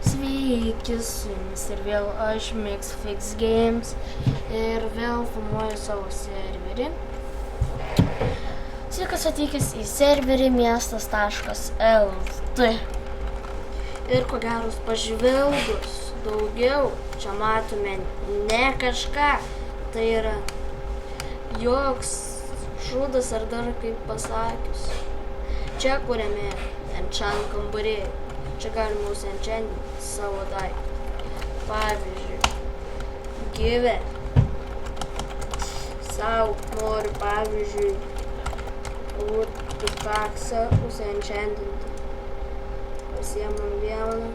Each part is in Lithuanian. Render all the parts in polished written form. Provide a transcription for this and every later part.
Sveiki, su jumis ir vėl aš MixFix Games ir vėl filmuoju savo serverį. Sveikas atvykęs į serverį miestas.lt. Ir ko geros pažvelgus daugiau, čia matome ne kažką, tai yra joks šūdas ar dar kaip pasakius. Čia kuriame enchant kambarėlį. Čia galima užsenchantinti savo daiktą. Pavyzdžiui, gyvę. Sau noriu, pavyzdžiui, urtukaksą užsenchantinti. Pasiemam vieną,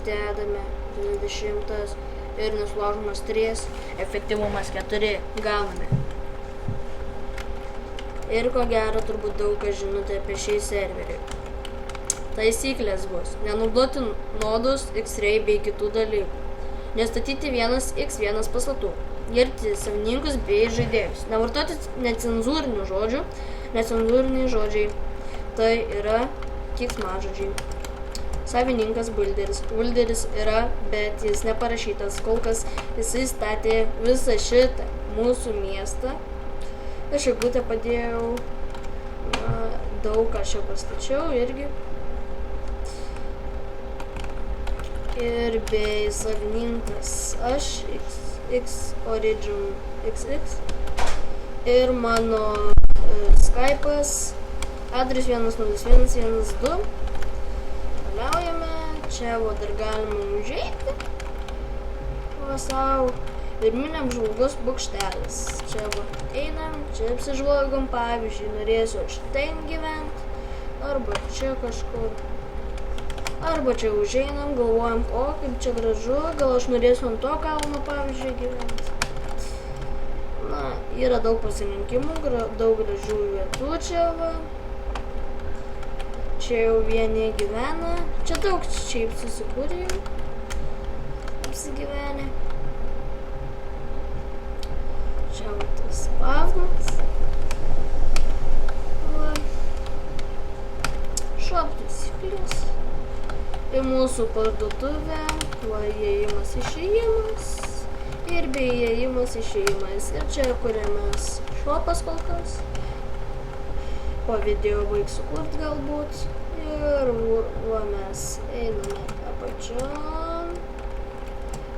dedame 20 ir nesulaužomas 3, efektyvumas 4, gauname. Ir ko gero turbūt daug kas žinote apie šį serverį. Taisyklės bus nenaudoti nodus, X-ray bei kitų dalykų, nestatyti 1x1 pastatų, girti savininkus bei žaidėjus, nevartoti necenzūrinių žodžių, necenzūriniai žodžiai, tai yra keiksmažodžiai. Savininkas Builderis. Builderis yra, bet jis neparašytas, kol kas jisai statė visą šitą mūsų miestą. Aš eglutę padėjau, daug ką čia pastačiau irgi. Ir bei savininkas aš X Origin XX ir mano Skype'as adres 10112. Keliaujame, čia dar galima užeiti sau ir minėm žvalgos bokštelis. Čia einam, čia apsižvalgom, pavyzdžiui, norėsiu aš ten gyventi arba čia kažkur. Arba čia užeinam, galvojam, o kaip čia gražu, gal aš norėsiu ant to kalno, pavyzdžiui, gyventi. Na, yra daug pasirinkimų, daug gražių vietų čia va. Čia jau vieni gyvena, čia daug šiaip susikūrė jau, apsigyvenę. Čia va tas spavnas. Šop taisyklės. Į mūsų parduotuvę, va įėjimas išėjimas ir bei įėjimas išėjimas. Ir čia kuriamas šopas kol kas. Po video baigsiu kurt galbūt. Ir va mes einame apačion.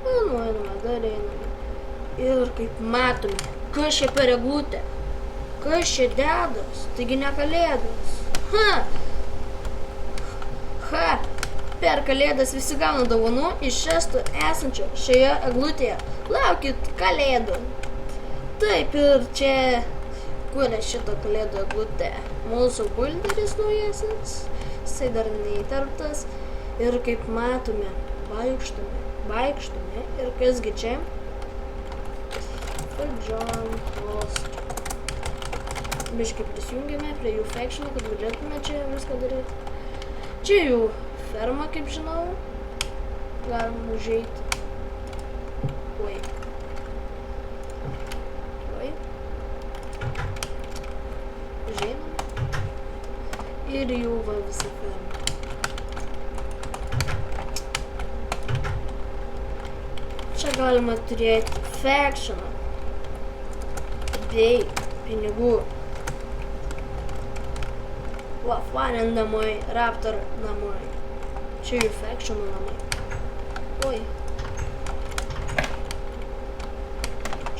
Einame, dar einame. Ir kaip matome, kas čia per eglutę, kas čia dedas, taigi ne kalėdos. Per kalėdas visi gauna dovanų iš šesto esančio šioje eglutėje. Laukit kalėdų. Taip ir čia kuria šitą kalėdų eglutę. Mūsų builderis naujasis, jisai dar neįtarptas. Ir kaip matome, vaikštome. Ir kasgi čia? John Host. Biškai prisijungėme prie jų factionų, kad galėtume čia viską daryti. Čia jų ferma, kaip žinau. Galim užeiti. Oi. Užeinam. Ir jų va visa ferma. Čia galima turėti factioną. Bei pinigų. Va, Fanen namai, Raptor namai. Čia jų factionų namai. Oi.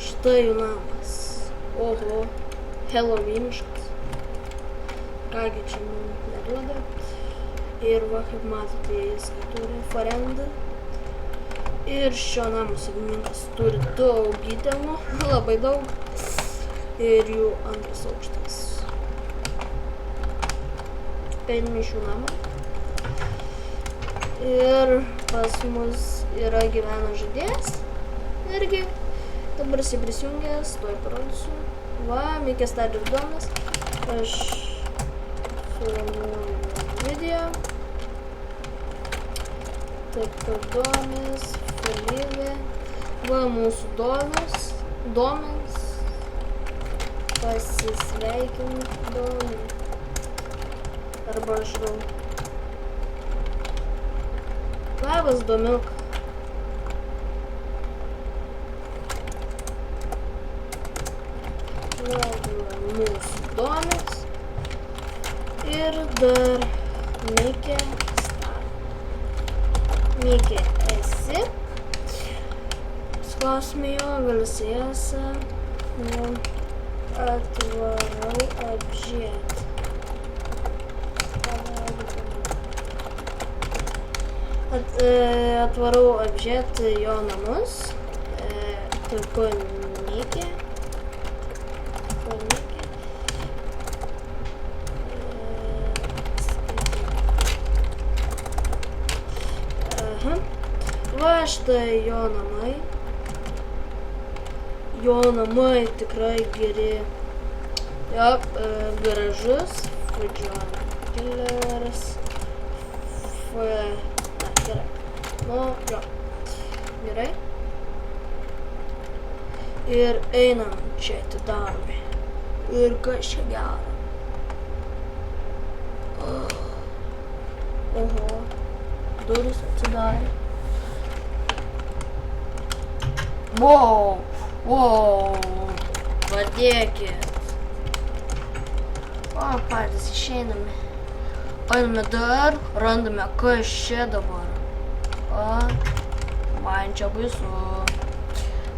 Štai jų namas. Oho. Halloweeniškas. Kągi čia mums neduoda. Ir va, kaip matote, jis turi forendą. Ir šio namo savininkas turi daug įtemų. Labai daug. Ir jų antras aukštas. Einame iš jų namą. Ir pas mus yra gyvena žaidėjas. Irgi. Dabar jisai prisijungęs, tuoj parodysiu. Va, Mikės dar ir domas. Aš filmuoju video. Taip, domis, Felive. Va, mūsų domens. Pasisveikindami. Arba aš gal. Va, Labas, Domiuk. Mūsų Domis. Ir dar Mikė Star. Mikė, esi? Klausime jo, gal jisai esi. Atvarau apžiūrėti. Atvarau apžiūrėti jo namus. Tai kur Mikė? Va štai jo namai. Jo namai tikrai geri. Jo, garažus. John Killers. Na, gerai. Nu, jo. Gerai. Ir einam čia atidarome. Ir kas čia gero. Oho. Durys atsidarė. Wow. Padėkit. O, patys išeiname. Einame dar, randame, kas čia dabar. Man čia baisu.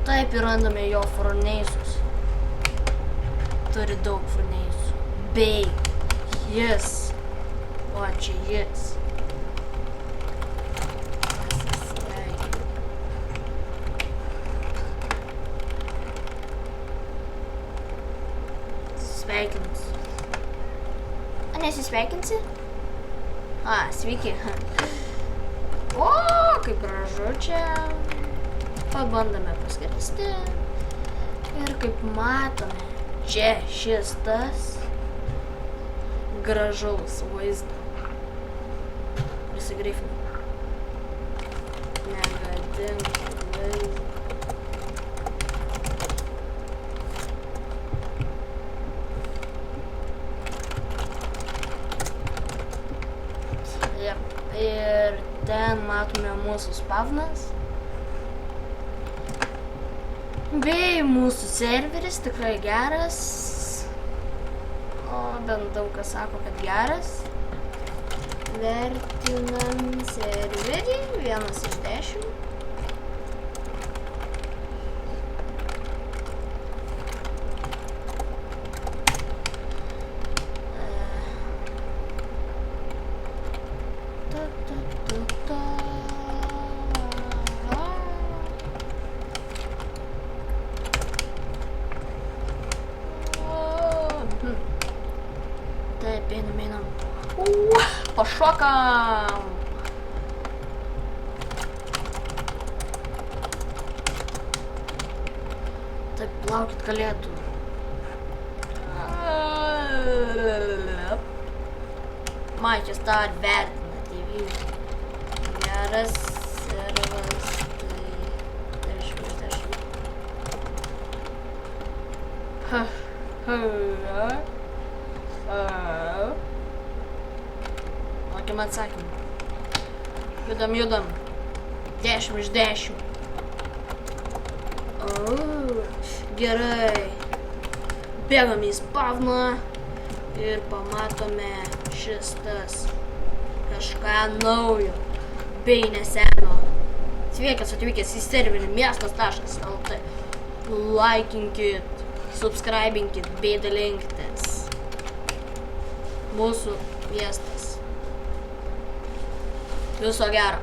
Taip ir randame jo furneisus. Turi daug furneisų. Bei jis. O, čia jis. Sveikinus. Nesisveikinsi? Sveiki. O, kaip gražu čia. Pabandome paskirsti. Ir kaip matome, čia šis tas gražaus vaizdo. Prisigrifinu. Negadink vaizdo. Ir ten matome mūsų spavnas. Bei mūsų serveris tikrai geras. O bent daug kas sako, kad geras. Vertinam serverį 1 iš 10. Taip, einam. Pašokam. Taip, laukit kalėdų. Mačias tą vertina TV. Geras servas, tai 10. Laukiam atsakymą. Judam. 10 iš 10. Gerai. Bėgam į spavną ir pamatome šis tas kažką naujo bei neseno. Sveikas atvykęs į serverį miestas.lt. Laikinkit, subscribinkit bei dalinkitės. Mūsų miestas. Viso gero.